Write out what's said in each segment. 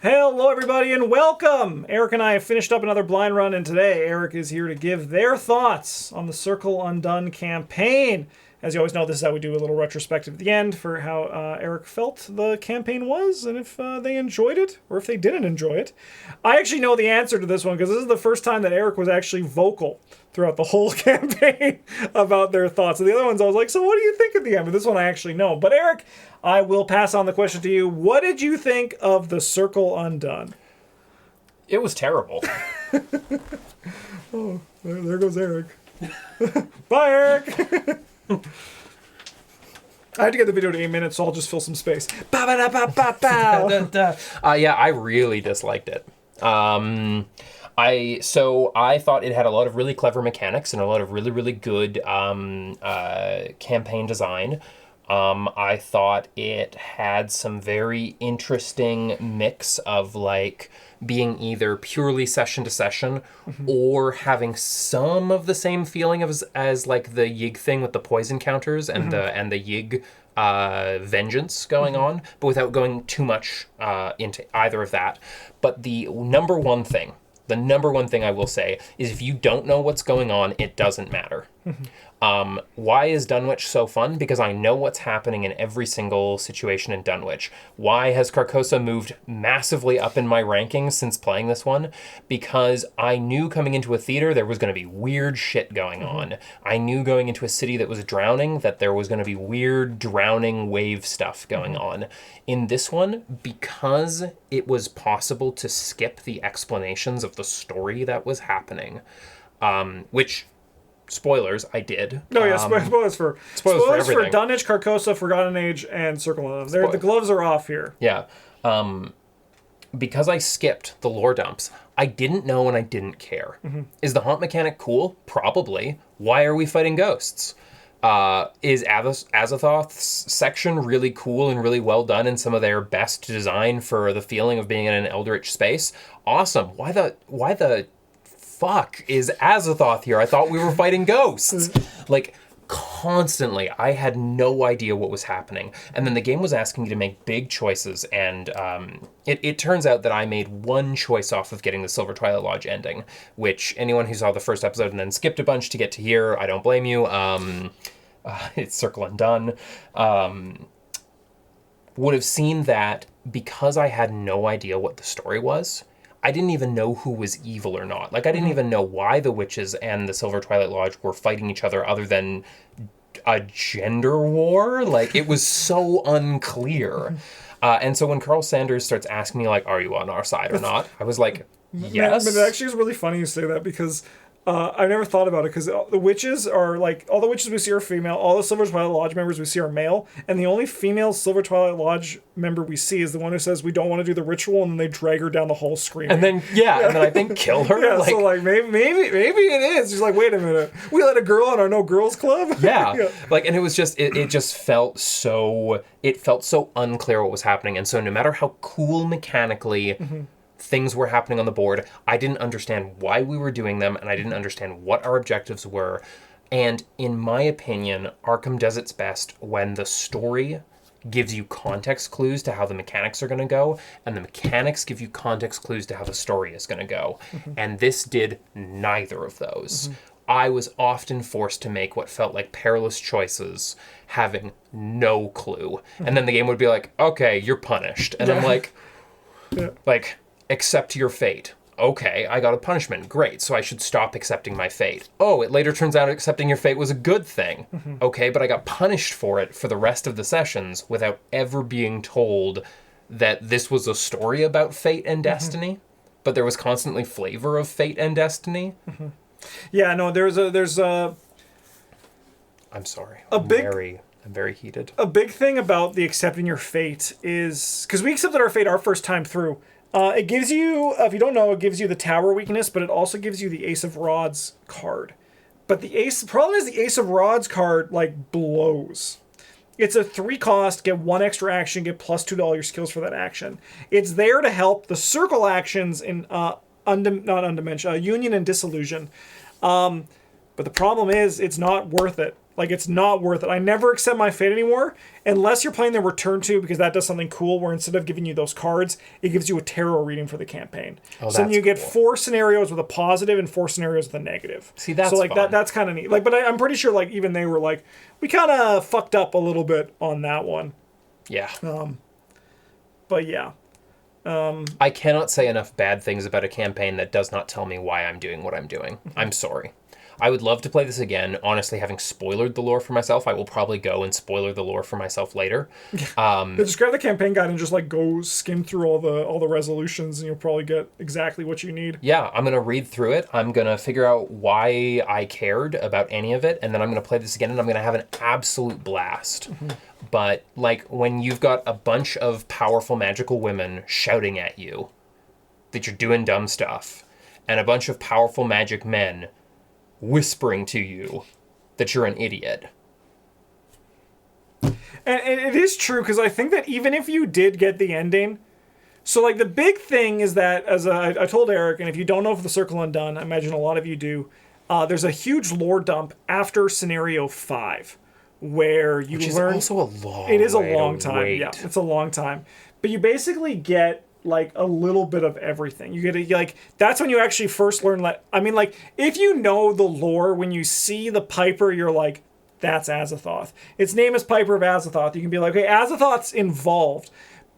Hello, everybody, and welcome! Eric and I have finished up another blind run, and today Eric is here to give their thoughts on the Circle Undone campaign. As you always know, this is how we do a little retrospective at the end for how Eric felt the campaign was, and if they enjoyed it, or if they didn't enjoy it. I actually know the answer to this one, because this is the first time that Eric was actually vocal throughout the whole campaign about their thoughts. And the other ones, I was like, so what do you think at the end? But this one I actually know. But Eric, I will pass on the question to you. What did you think of the Circle Undone? It was terrible. Oh, there goes Eric. Bye, Eric! I had to get the video to 8 minutes, so I'll just fill some space. Yeah, I really disliked it. I thought it had a lot of really clever mechanics and a lot of really, really good campaign design. I thought it had some very interesting mix of like being either purely session to session or having some of the same feeling as like the Yig thing with the poison counters and the Yig vengeance going on, but without going too much into either of that. But the number one thing I will say is if you don't know what's going on, it doesn't matter. Why is Dunwich so fun? Because I know what's happening in every single situation in Dunwich. Why has Carcosa moved massively up in my rankings since playing this one? Because I knew coming into a theater there was going to be weird shit going on. I knew going into a city that was drowning that there was going to be weird drowning wave stuff going on. In this one, because it was possible to skip the explanations of the story that was happening, which... Spoilers, I did. No, yeah, spoilers for everything. Dunwich, Carcosa, Forgotten Age, and Circle Undone. The gloves are off here. Yeah. Because I skipped the lore dumps, I didn't know and I didn't care. Is the haunt mechanic cool? Probably. Why are we fighting ghosts? Is Azathoth's section really cool and really well done and some of their best design for the feeling of being in an eldritch space? Awesome. Why the fuck is Azathoth here? I thought we were fighting ghosts. Like, constantly, I had no idea what was happening. And then the game was asking me to make big choices, and it turns out that I made one choice off of getting the Silver Twilight Lodge ending, which anyone who saw the first episode and then skipped a bunch to get to here, I don't blame you. It's Circle Undone. Would have seen that because I had no idea what the story was. I didn't even know who was evil or not. Like, I didn't even know why the witches and the Silver Twilight Lodge were fighting each other other than a gender war. Like, it was so unclear. And so when Carl Sanders starts asking me, like, are you on our side or not? I was like, yes. But it actually is really funny you say that because... I never thought about it because the witches are like, all the witches we see are female, all the Silver Twilight Lodge members we see are male, and the only female Silver Twilight Lodge member we see is the one who says we don't want to do the ritual, and then they drag her down the hall screaming. And then, and then I think kill her. Yeah, so like maybe it is. She's like, wait a minute, we let a girl in our no girls club? Yeah. Like, and it was just, it just felt so, unclear what was happening, and so no matter how cool mechanically... things were happening on the board, I didn't understand why we were doing them, and I didn't understand what our objectives were. And in my opinion, Arkham does its best when the story gives you context clues to how the mechanics are going to go, and the mechanics give you context clues to how the story is going to go. And this did neither of those. I was often forced to make what felt like perilous choices, having no clue. And then the game would be like, okay, you're punished. And I'm like, accept your fate. Okay, I got a punishment. Great, so I should stop accepting my fate. Oh, it later turns out accepting your fate was a good thing. Okay, but I got punished for it for the rest of the sessions without ever being told that this was a story about fate and destiny, but there was constantly flavor of fate and destiny. Yeah, no, there's a... I'm sorry. I'm very heated. A big thing about the accepting your fate is... Because we accepted our fate our first time through. It gives you, if you don't know, it gives you the tower weakness, but it also gives you the Ace of Rods card. But the problem is the Ace of Rods card, like, blows. It's a 3 cost, get 1 extra action, get +2 to all your skills for that action. It's there to help the circle actions in, Union and Disillusion. But the problem is, it's not worth it Like, it's not worth it. I never accept my fate anymore unless you're playing the Return to, because that does something cool where instead of giving you those cards, it gives you a tarot reading for the campaign. Oh, so then you get cool. 4 scenarios with a positive and 4 scenarios with a negative. See, that's so like fun. that's kind of neat. Like, but I'm pretty sure like even they were like, we kind of fucked up a little bit on that one. Yeah. But yeah. I cannot say enough bad things about a campaign that does not tell me why I'm doing what I'm doing. I'm sorry. I would love to play this again. Honestly, having spoilered the lore for myself, I will probably go and spoiler the lore for myself later. Just grab the campaign guide and just like go skim through all the resolutions, and you'll probably get exactly what you need. Yeah, I'm going to read through it. I'm going to figure out why I cared about any of it, and then I'm going to play this again, and I'm going to have an absolute blast. But, like, when you've got a bunch of powerful magical women shouting at you that you're doing dumb stuff, and a bunch of powerful magic men whispering to you that you're an idiot. And it is true, because I think that even if you did get the ending, so like the big thing is that, as I told Eric, and if you don't know for the Circle Undone, I imagine a lot of you do, there's a huge lore dump after scenario 5, where you Which learn. Is also a long. It is a way to long time. wait. Yeah, it's a long time. But you basically get like a little bit of everything. You get like that's when you actually first learn. I mean, like if you know the lore, when you see the Piper, you're like, that's Azathoth. Its name is Piper of Azathoth. You can be like, okay, Azathoth's involved,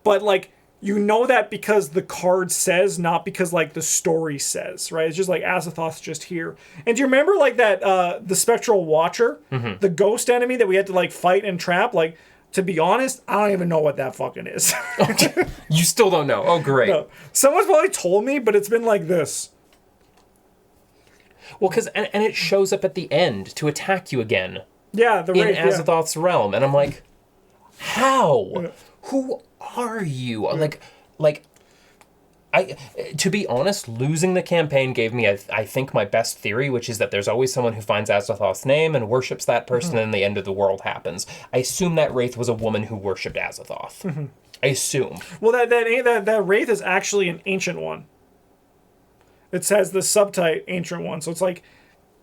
but like you know that because the card says, not because like the story says, right? It's just like Azathoth's just here. And do you remember like that the Spectral Watcher, the ghost enemy that we had to like fight and trap? Like, to be honest, I don't even know what that fucking is. You still don't know. Oh, great. No. Someone's probably told me, but it's been like this. Well, because and it shows up at the end to attack you again. Yeah, the in Wraith, Azathoth's realm, and I'm like, how? Yeah. Who are you? Like, to be honest, losing the campaign gave me, I think, my best theory, which is that there's always someone who finds Azathoth's name and worships that person, and the end of the world happens. I assume that Wraith was a woman who worshipped Azathoth. I assume. Well, that Wraith is actually an ancient one. It says the subtype ancient one, so it's like,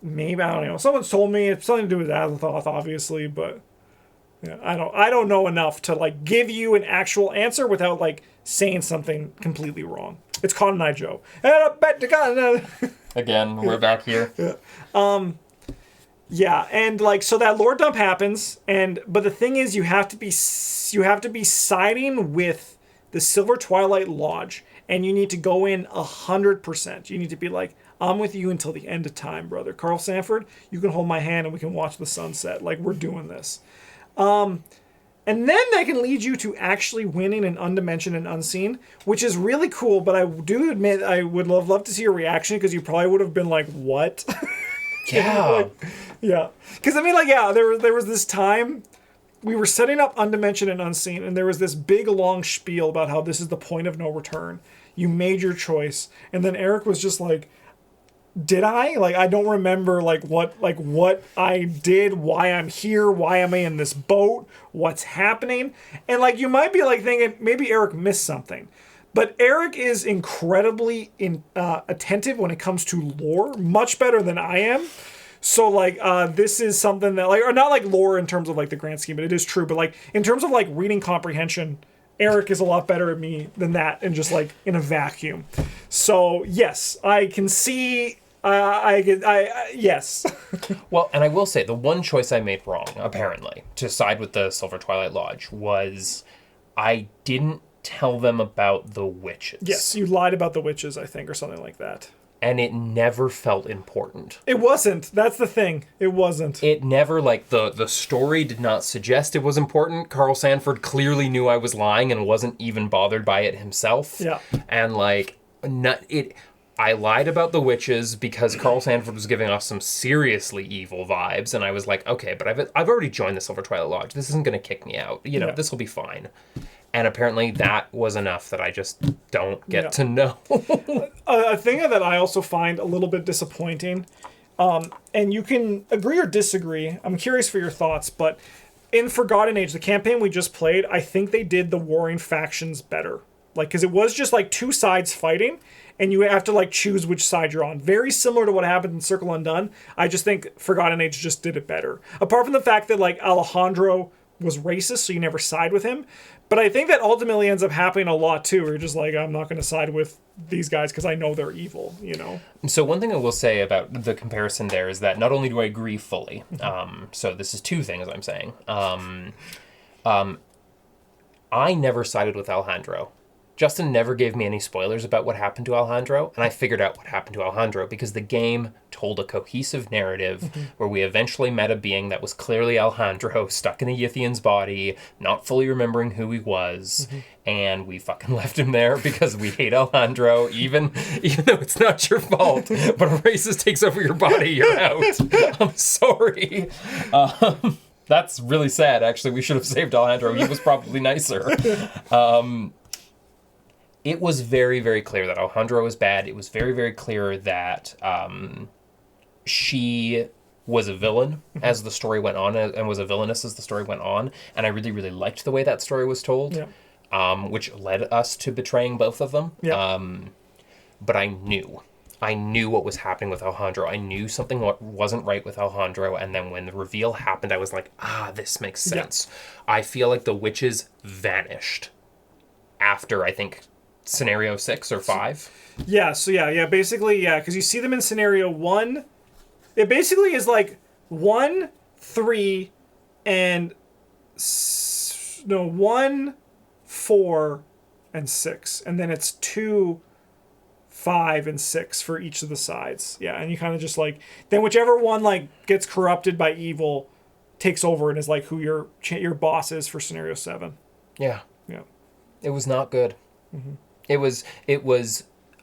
maybe, I don't know. Someone's told me it's something to do with Azathoth, obviously, but yeah, I don't know enough to like give you an actual answer without like saying something completely wrong. It's Cotton Eye Joe. And I bet to God. Again, we're back here. Yeah, and like so that lore dump happens, but the thing is, you have to be siding with the Silver Twilight Lodge, and you need to go in 100%. You need to be like, I'm with you until the end of time, brother. Carl Sanford, you can hold my hand and we can watch the sunset. Like, we're doing this. And then that can lead you to actually winning an Undimensioned and Unseen, which is really cool, but I do admit I would love to see your reaction, because you probably would have been like, what? Yeah. Like, yeah. Because, I mean, like, yeah, there was this time we were setting up Undimensioned and Unseen, and there was this big, long spiel about how this is the point of no return. You made your choice. And then Eric was just like, did I? Like, I don't remember, what I did, why I'm here, why am I in this boat, what's happening. And, like, you might be, like, thinking, maybe Eric missed something. But Eric is incredibly attentive when it comes to lore, much better than I am. So, like, this is something that, like, or not like lore in terms of, like, the grand scheme, but it is true. But, like, in terms of, like, reading comprehension, Eric is a lot better at me than that, and just, like, in a vacuum. So, yes, I can see... yes. Well, and I will say, the one choice I made wrong, apparently, to side with the Silver Twilight Lodge, was I didn't tell them about the witches. Yes, you lied about the witches, I think, or something like that. And it never felt important. It wasn't. That's the thing. It wasn't. It never, like, the story did not suggest it was important. Carl Sanford clearly knew I was lying and wasn't even bothered by it himself. Yeah. And, like, I lied about the witches because Carl Sanford was giving off some seriously evil vibes, and I was like, okay, but I've already joined the Silver Twilight Lodge. This isn't going to kick me out. You know, This will be fine. And apparently that was enough that I just don't get to know. A thing that I also find a little bit disappointing, and you can agree or disagree, I'm curious for your thoughts, but in Forgotten Age, the campaign we just played, I think they did the warring factions better Like, because it was just like two sides fighting, and you have to like choose which side you're on. Very similar to what happened in Circle Undone. I just think Forgotten Age just did it better. Apart from the fact that like Alejandro was racist, so you never side with him. But I think that ultimately ends up happening a lot too, where you're just like, I'm not going to side with these guys because I know they're evil, you know? So one thing I will say about the comparison there is that not only do I agree fully, so this is two things I'm saying. I never sided with Alejandro. Justin never gave me any spoilers about what happened to Alejandro, and I figured out what happened to Alejandro because the game told a cohesive narrative where we eventually met a being that was clearly Alejandro, stuck in a Yithian's body, not fully remembering who he was, and we fucking left him there because we hate Alejandro, even though it's not your fault, but a racist takes over your body, you're out. I'm sorry. That's really sad, actually. We should have saved Alejandro. He was probably nicer. It was very, very clear that Alejandro was bad. It was very, very clear that she was a villain as the story went on, and was a villainess as the story went on. And I really, really liked the way that story was told, which led us to betraying both of them. Yeah. But I knew what was happening with Alejandro. I knew something wasn't right with Alejandro. And then when the reveal happened, I was like, this makes sense. Yeah. I feel like the witches vanished after, I think, scenario 6 or 5. Yeah, so basically, because you see them in scenario 1. It basically is like 1, 3, and 1, 4, and 6. And then it's 2, 5, and 6 for each of the sides. Yeah, and you kind of just like, then whichever one like gets corrupted by evil takes over and is like who your boss is for scenario 7. Yeah. Yeah. It was not good. It was,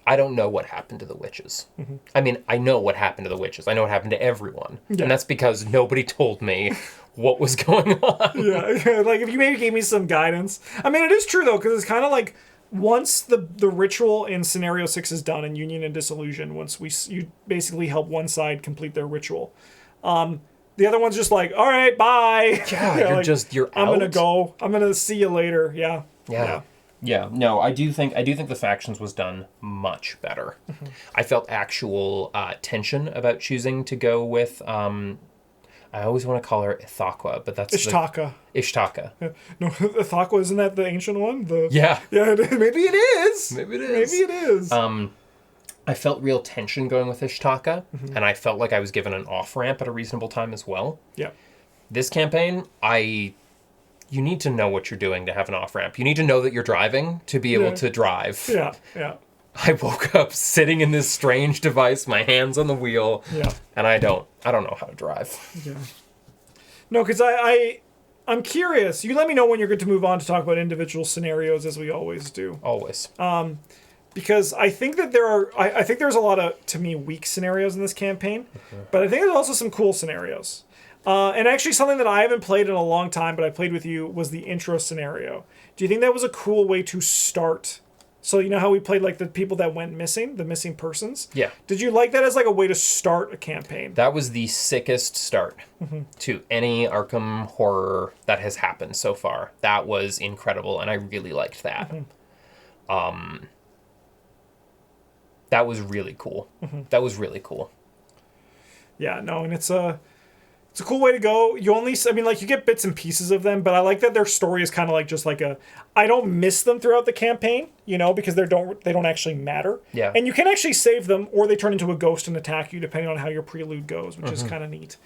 I don't know what happened to the witches. I mean, I know what happened to the witches. I know what happened to everyone. Yeah. And that's because nobody told me what was going on. Yeah, like if you maybe gave me some guidance. I mean, it is true though, because it's kind of like once the ritual in scenario 6 is done in Union and Disillusion, once you basically help one side complete their ritual. The other one's just like, all right, bye. Yeah, you're out. I'm going to go. I'm going to see you later. Yeah. Yeah, no, I do think the factions was done much better. I felt actual tension about choosing to go with. I always want to call her Ithaqua, but that's Ishtaka. Ishtaka. Yeah. No, Ithaqua, isn't that the ancient one? Yeah. Yeah, maybe it is. Maybe it is. I felt real tension going with Ishtaka, and I felt like I was given an off ramp at a reasonable time as well. Yeah. This campaign, you need to know what you're doing to have an off-ramp. You need to know that you're driving to be able to drive. Yeah. I woke up sitting in this strange device, my hands on the wheel, and I don't know how to drive. Yeah. No, because I'm curious. You let me know when you're good to move on to talk about individual scenarios, as we always do. Always. Because I think that I think there's a lot of, to me, weak scenarios in this campaign, but I think there's also some cool scenarios. And actually something that I haven't played in a long time, but I played with you, was the intro scenario. Do you think that was a cool way to start? So you know how we played like the people that went missing, the missing persons? Yeah. Did you like that as like a way to start a campaign? That was the sickest start to any Arkham horror that has happened so far. That was incredible, and I really liked that. That was really cool. That was really cool. Yeah, no, and it's a cool way to go. You get bits and pieces of them, but I like that their story is kind of like just like I don't miss them throughout the campaign, because they don't actually matter. Yeah. And you can actually save them, or they turn into a ghost and attack you, depending on how your prelude goes, which is kind of neat.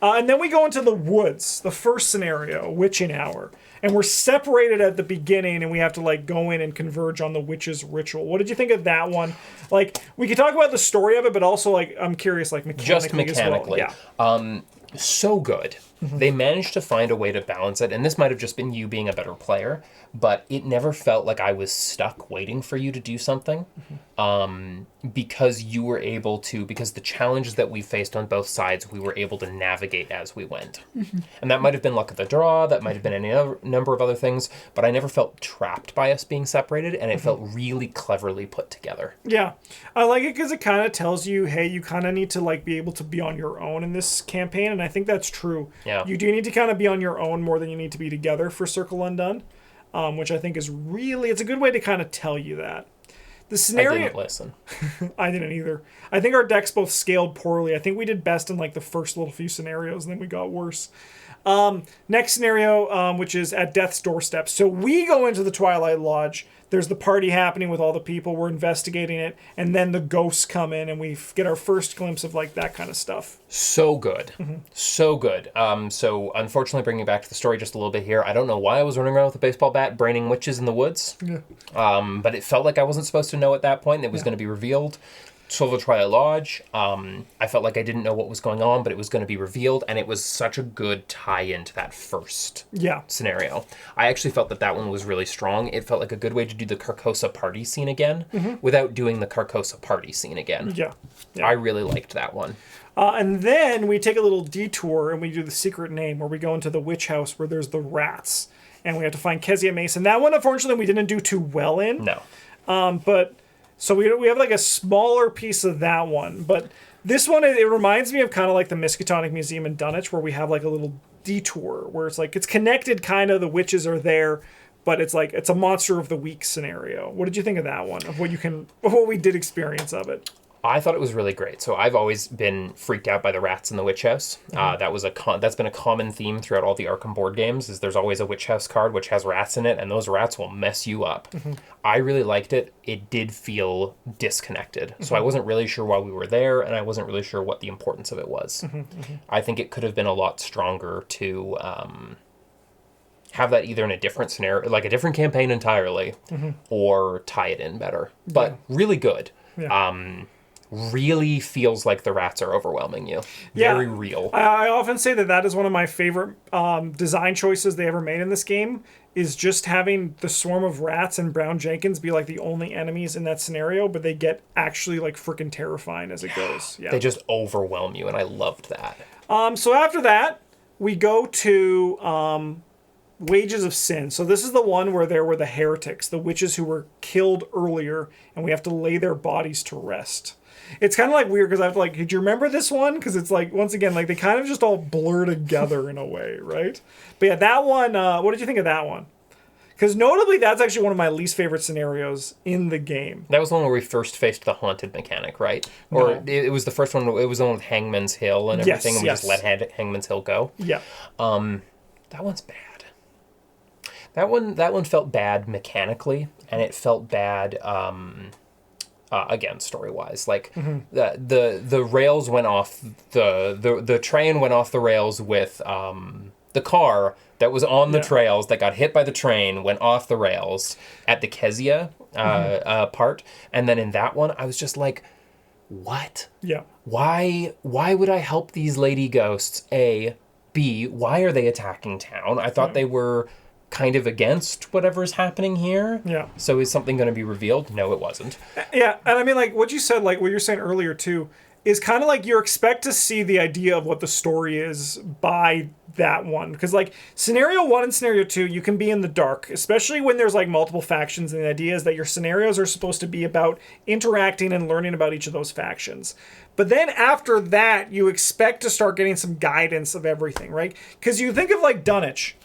And then we go into the woods, the first scenario, witching hour. And we're separated at the beginning, and we have to like go in and converge on the witch's ritual. What did you think of that one? Like, we could talk about the story of it, but also like I'm curious, like mechanically as well. Yeah. So good. They managed to find a way to balance it, and this might have just been you being a better player, but it never felt like I was stuck waiting for you to do something, because you were able to, because the challenges that we faced on both sides, we were able to navigate as we went. And that might have been luck of the draw, that might have been any other number of other things, but I never felt trapped by us being separated, and it felt really cleverly put together. Yeah. I like it because it kind of tells you, hey, you kind of need to like be able to be on your own in this campaign, and I think that's true. Yeah. You do need to kind of be on your own more than you need to be together for Circle Undone. which I think is really, it's a good way to kind of tell you that. The I scenario, didn't listen. I didn't either. I think our decks both scaled poorly. I think we did best in like the first little few scenarios, and then we got worse. Next scenario, which is at death's doorstep. So we go into the Twilight Lodge. There's the party happening with all the people. We're investigating it, and then the ghosts come in, and we get our first glimpse of like that kind of stuff. So good. So good. So unfortunately, bringing it back to the story just a little bit here, I don't know why I was running around with a baseball bat braining witches in the woods. Yeah. But it felt like I wasn't supposed to know at that point. It was going to be revealed. Silver Twilight Lodge. I felt like I didn't know what was going on, but it was going to be revealed, and it was such a good tie-in to that first scenario. I actually felt that one was really strong. It felt like a good way to do the Carcosa party scene again without doing the Carcosa party scene again. Yeah. I really liked that one. And then we take a little detour and we do the secret name where we go into the witch house where there's the rats and we have to find Kezia Mason. That one, unfortunately, we didn't do too well in. No. But so we have like a smaller piece of that one. But this one, it reminds me of kind of like the Miskatonic Museum in Dunwich where we have like a little detour where it's like it's connected kind of, the witches are there, but it's like it's a monster of the week scenario. What did you think of that one? Of what we did experience of it? I thought it was really great. So I've always been freaked out by the rats in the witch house. That's been a common theme throughout all the Arkham board games. Is there's always a witch house card which has rats in it, and those rats will mess you up. I really liked it. It did feel disconnected, so I wasn't really sure why we were there, and I wasn't really sure what the importance of it was. I think it could have been a lot stronger to have that either in a different scenario, like a different campaign entirely, or tie it in better. But really good. Yeah. Really feels like the rats are overwhelming you. Very real. I often say that is one of my favorite design choices they ever made in this game, is just having the swarm of rats and Brown Jenkins be like the only enemies in that scenario, but they get actually like freaking terrifying as it goes. Yeah. They just overwhelm you, and I loved that. So after that, we go to Wages of Sin. So this is the one where there were the heretics, the witches who were killed earlier, and we have to lay their bodies to rest. It's kind of like weird because I have to like, did you remember this one? Because it's like, once again, like they kind of just all blur together in a way, right? But yeah, that one, what did you think of that one? Because notably, that's actually one of my least favorite scenarios in the game. That was the one where we first faced the haunted mechanic, right? Or it was the first one, it was the one with Hangman's Hill and everything, and we just let Hangman's Hill go. Yeah. That one's bad. That one felt bad mechanically, and it felt bad again story-wise. Like the rails went off, the train went off the rails with the car that was on the trails that got hit by the train went off the rails at the Kezia part, and then in that one I was just like, what? Yeah. Why would I help these lady ghosts? A, B, why are they attacking town? I thought they were kind of against whatever's happening here. Yeah. So is something going to be revealed? No, it wasn't. Yeah, and I mean, like, what you said, like, what you're saying earlier, too, is kind of like you expect to see the idea of what the story is by that one. Because, like, Scenario 1 and Scenario 2, you can be in the dark, especially when there's, like, multiple factions, and the idea is that your scenarios are supposed to be about interacting and learning about each of those factions. But then after that, you expect to start getting some guidance of everything, right? Because you think of, like, Dunwich.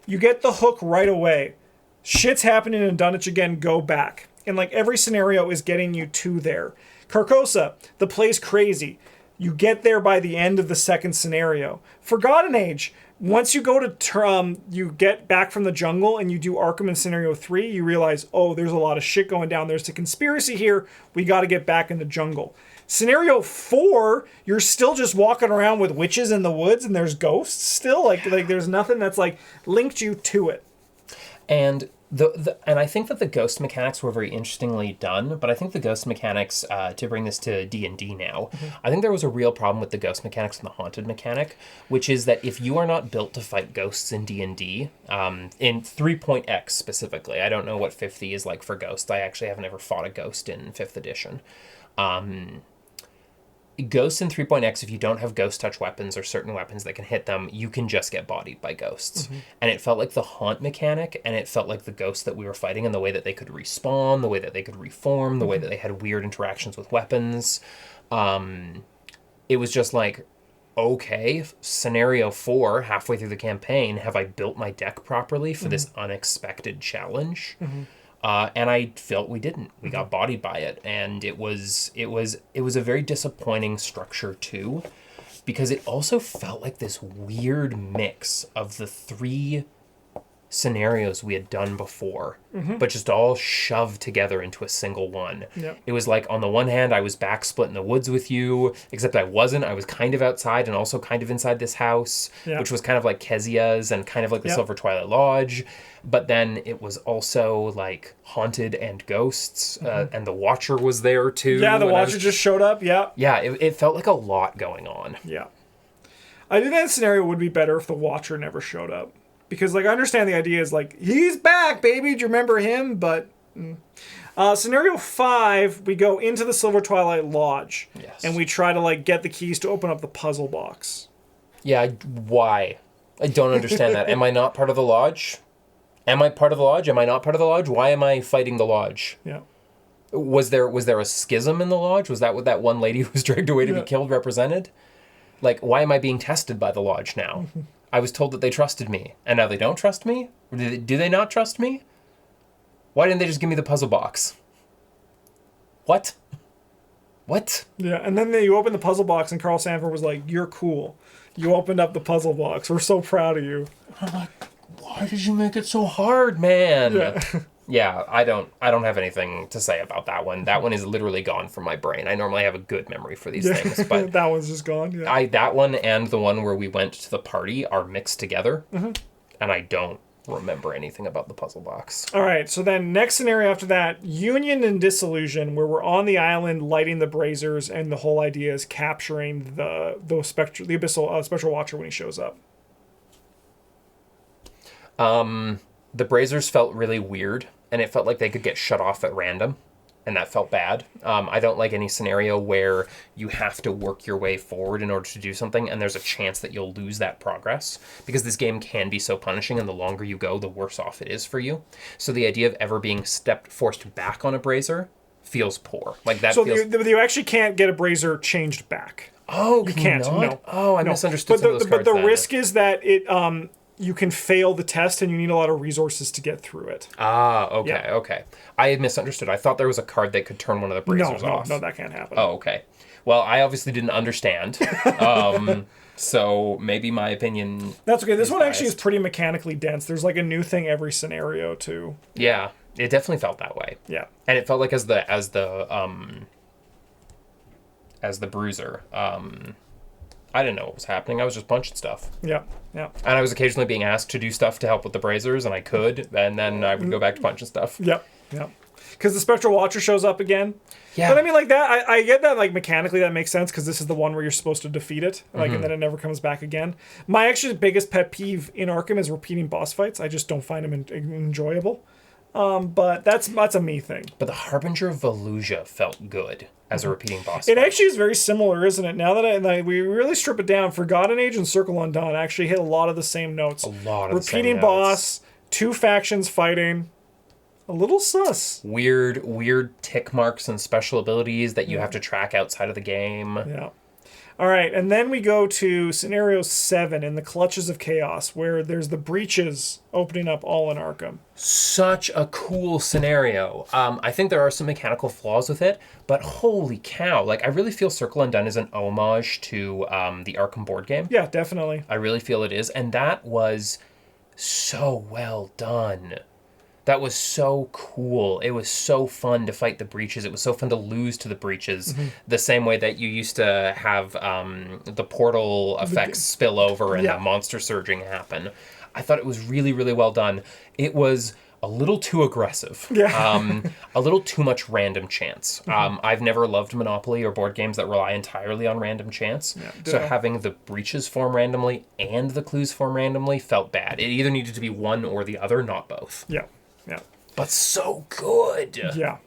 You get the hook right away. Shit's happening in Dunwich again, go back. And like every scenario is getting you to there. Carcosa, the play's crazy. You get there by the end of the second scenario. Forgotten Age, once you go to, you get back from the jungle and you do Arkham in Scenario 3, you realize, oh, there's a lot of shit going down. There's a conspiracy here. We got to get back in the jungle. Scenario 4, you're still just walking around with witches in the woods and there's ghosts still. Like there's nothing that's like linked you to it. And and I think that the ghost mechanics were very interestingly done, but I think the ghost mechanics, to bring this to D&D now, I think there was a real problem with the ghost mechanics and the haunted mechanic, which is that if you are not built to fight ghosts in D&D, in 3.x specifically, I don't know what 5th is like for ghosts. I actually haven't ever fought a ghost in 5th edition. Ghosts in 3.x, if you don't have ghost touch weapons or certain weapons that can hit them, you can just get bodied by ghosts. And it felt like the haunt mechanic, and it felt like the ghosts that we were fighting and the way that they could respawn, the way that they could reform, the way that they had weird interactions with weapons. It was just like, okay, scenario 4, halfway through the campaign, have I built my deck properly for this unexpected challenge? And I felt we didn't. We got bodied by it, and it was a very disappointing structure too, because it also felt like this weird mix of the 3 scenarios we had done before, but just all shoved together into a single one. Yep. It was like, on the one hand, I was back split in the woods with you, except I wasn't. I was kind of outside and also kind of inside this house, which was kind of like Kezia's and kind of like the Silver Twilight Lodge. But then it was also like haunted and ghosts, and the Watcher was there too. Yeah, the Watcher just showed up. Yeah. Yeah, it felt like a lot going on. Yeah. I think that scenario would be better if the Watcher never showed up. Because, like, I understand the idea is, like, he's back, baby. Do you remember him? But, scenario 5, we go into the Silver Twilight Lodge. Yes. And we try to, like, get the keys to open up the puzzle box. Yeah, why? I don't understand that. Am I not part of the lodge? Am I part of the lodge? Am I not part of the lodge? Why am I fighting the lodge? Yeah. Was there a schism in the lodge? Was that what that one lady who was dragged away to be killed represented? Like, why am I being tested by the lodge now? I was told that they trusted me, and now they don't trust me? Or do they not trust me? Why didn't they just give me the puzzle box? What? What? Yeah, and then you open the puzzle box, and Carl Sanford was like, "You're cool. You opened up the puzzle box. We're so proud of you." I'm like, why did you make it so hard, man? Yeah. Yeah, I don't have anything to say about that one. That one is literally gone from my brain. I normally have a good memory for these things, but that one's just gone. Yeah. That one and the one where we went to the party are mixed together, and I don't remember anything about the puzzle box. All right, so then next scenario after that, Union and Disillusion, where we're on the island lighting the braziers, and the whole idea is capturing the Abyssal Spectral Watcher when he shows up. The braziers felt really weird, and it felt like they could get shut off at random, and that felt bad. I don't like any scenario where you have to work your way forward in order to do something, and there's a chance that you'll lose that progress, because this game can be so punishing, and the longer you go, the worse off it is for you. So the idea of ever being forced back on a brazier feels poor. Like that. So you actually can't get a brazier changed back. Oh, you can't. Not? No. Oh, I misunderstood some of those cards. But the risk is that it you can fail the test, and you need a lot of resources to get through it. Ah, okay, okay. I misunderstood. I thought there was a card that could turn one of the braziers off. No, that can't happen. Oh, okay. Well, I obviously didn't understand. So maybe my opinion. That's okay. This one actually is pretty mechanically dense. There's like a new thing every scenario too. Yeah, it definitely felt that way. Yeah, and it felt like as the bruiser. I didn't know what was happening. I was just punching stuff. Yeah, yeah. And I was occasionally being asked to do stuff to help with the braziers, and I could, and then I would go back to punching stuff. Yep, yep. Because the Spectral Watcher shows up again. Yeah. But I mean, like that, I get that, like, mechanically that makes sense, because this is the one where you're supposed to defeat it, like, and then it never comes back again. My actually biggest pet peeve in Arkham is repeating boss fights. I just don't find them enjoyable. But that's a me thing. But the Harbinger of Volusia felt good as a repeating boss It fight. actually is very similar, isn't it? Now that we really strip it down, Forgotten Age and Circle Undone actually hit a lot of the same notes. A lot of the same repeating notes. boss, 2 factions fighting. A little sus. Weird tick marks and special abilities that you have to track outside of the game. Yeah. All right, and then we go to scenario 7 in the Clutches of Chaos, where there's the breaches opening up all in Arkham. Such a cool scenario. I think there are some mechanical flaws with it, but holy cow. Like, I really feel Circle Undone is an homage to the Arkham board game. Yeah, definitely. I really feel it is, and that was so well done. That was so cool. It was so fun to fight the breaches. It was so fun to lose to the breaches. The same way that you used to have the portal effects spill over and the monster surging happen. I thought it was really, really well done. It was a little too aggressive. Yeah. A little too much random chance. I've never loved Monopoly or board games that rely entirely on random chance. Yeah, so having the breaches form randomly and the clues form randomly felt bad. It either needed to be one or the other, not both. Yeah. Yeah. But so good. Yeah.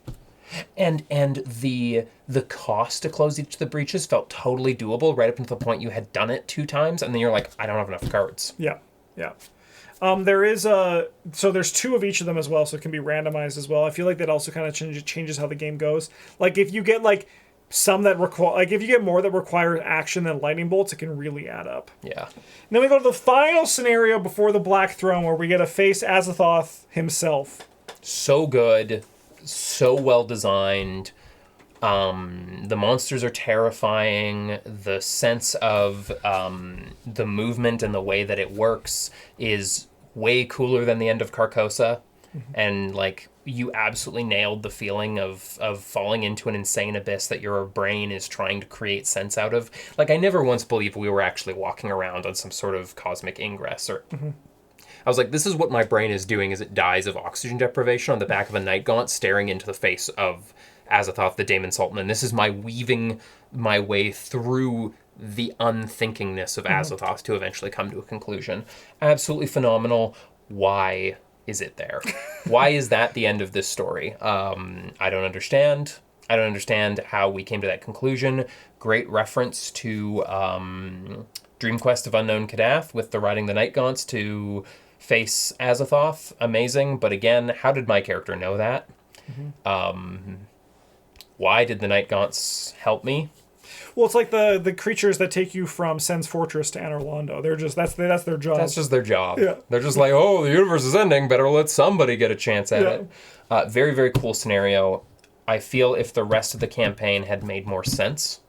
And the cost to close each of the breaches felt totally doable right up until the point you had done it 2 times, and then you're like, I don't have enough cards. Yeah. Yeah. There is so there's 2 of each of them as well, so it can be randomized as well. I feel like that also kind of changes how the game goes. Like if you get like some that require, like, if you get more that require action than lightning bolts, it can really add up. Yeah. And then we go to the final scenario before the Black Throne, where we get to face Azathoth himself. So good, so well designed. The monsters are terrifying. The sense of the movement and the way that it works is way cooler than the end of Carcosa. And, like, you absolutely nailed the feeling of falling into an insane abyss that your brain is trying to create sense out of. Like, I never once believed we were actually walking around on some sort of cosmic ingress. Or I was like, this is what my brain is doing as it dies of oxygen deprivation on the back of a night gaunt, staring into the face of Azathoth, the Daemon Sultan. And this is my weaving my way through the unthinkingness of Azathoth to eventually come to a conclusion. Absolutely phenomenal. Why is it there? Why is that the end of this story? I don't understand. I don't understand how we came to that conclusion. Great reference to Dream Quest of Unknown Kadath with the riding the Night Gaunts to face Azathoth. Amazing. But again, how did my character know that? Why did the Night Gaunts help me? Well, it's like the creatures that take you from Sen's Fortress to Anor Londo. They're just that's their job. That's just their job. Yeah. They're just like, oh, the universe is ending. Better let somebody get a chance at it. Very, very cool scenario. I feel if the rest of the campaign had made more sense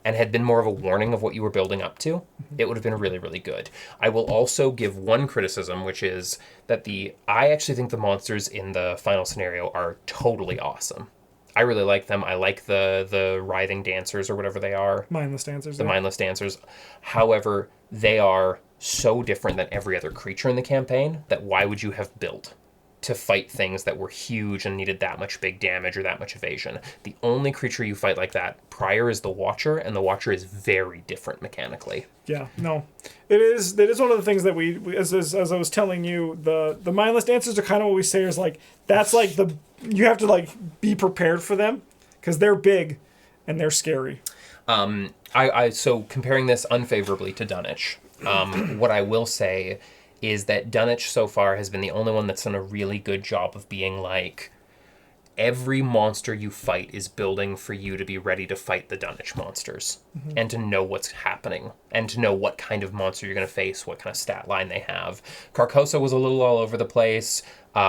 and had been more of a warning of what you were building up to, it would have been really, really good. I will also give one criticism, which is that I actually think the monsters in the final scenario are totally awesome. I really like them. I like the writhing dancers or whatever they are. Mindless dancers. The mindless dancers. However, they are so different than every other creature in the campaign that why would you have built to fight things that were huge and needed that much big damage or that much evasion? The only creature you fight like that prior is the Watcher, and the Watcher is very different mechanically. Yeah, no. It is one of the things that we as I was telling you, the mindless dancers are kind of what we say is like, that's like you have to like be prepared for them because they're big and they're scary. So comparing this unfavorably to Dunwich, what I will say is that Dunwich so far has been the only one that's done a really good job of being like, every monster you fight is building for you to be ready to fight the Dunwich monsters and to know what's happening and to know what kind of monster you're going to face, what kind of stat line they have. Carcosa was a little all over the place.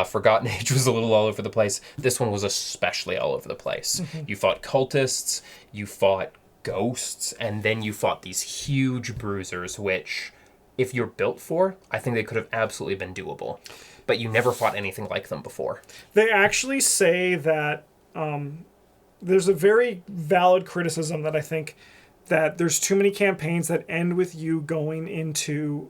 Forgotten Age was a little all over the place. This one was especially all over the place. You fought cultists, you fought ghosts, and then you fought these huge bruisers, which, if you're built for, I think they could have absolutely been doable. But you never fought anything like them before. They actually say that there's a very valid criticism that I think that there's too many campaigns that end with you going into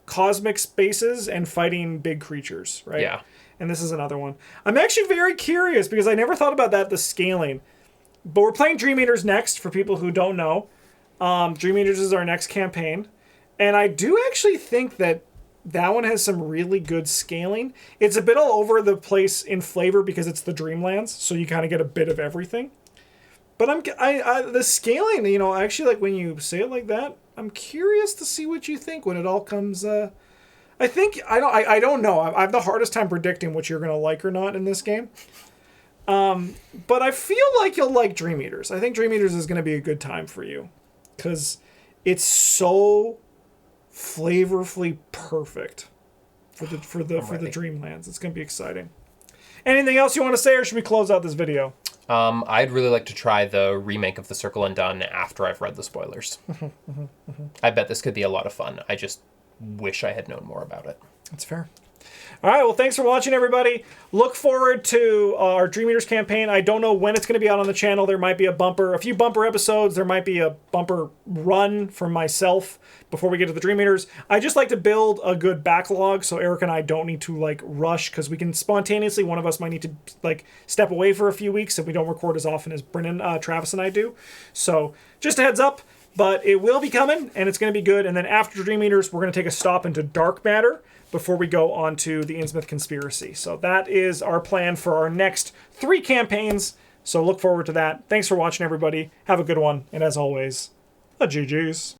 cosmic spaces and fighting big creatures, right? Yeah. And this is another one. I'm actually very curious because I never thought about that, the scaling. But we're playing Dream Eaters next, for people who don't know. Dream Eaters is our next campaign. And I do actually think that one has some really good scaling. It's a bit all over the place in flavor because it's the Dreamlands, so you kind of get a bit of everything. But the scaling, actually, like when you say it like that, I'm curious to see what you think when it all comes. I don't know. I have the hardest time predicting what you're gonna like or not in this game. But I feel like you'll like Dream Eaters. I think Dream Eaters is gonna be a good time for you because it's so flavorfully perfect for the Dreamlands. It's gonna be exciting. Anything else you want to say, or should we close out this video? I'd really like to try the remake of the Circle Undone after I've read the spoilers. I bet this could be a lot of fun. I just wish I had known more about it. That's fair. All right, well, thanks for watching, everybody. Look forward to our Dream Eaters campaign. I don't know when it's going to be out on the channel. There might be a few bumper episodes. There might be a bumper run for myself before we get to the Dream Eaters. I just like to build a good backlog so Eric and I don't need to rush, because we can spontaneously, one of us might need to step away for a few weeks if we don't record as often as Brennan, Travis, and I do. So just a heads up. But it will be coming, and it's going to be good. And then after Dream Eaters, we're going to take a stop into Dark Matter before we go on to the Innsmouth Conspiracy. So that is our plan for our next 3 campaigns. So look forward to that. Thanks for watching, everybody. Have a good one. And as always, a GG's.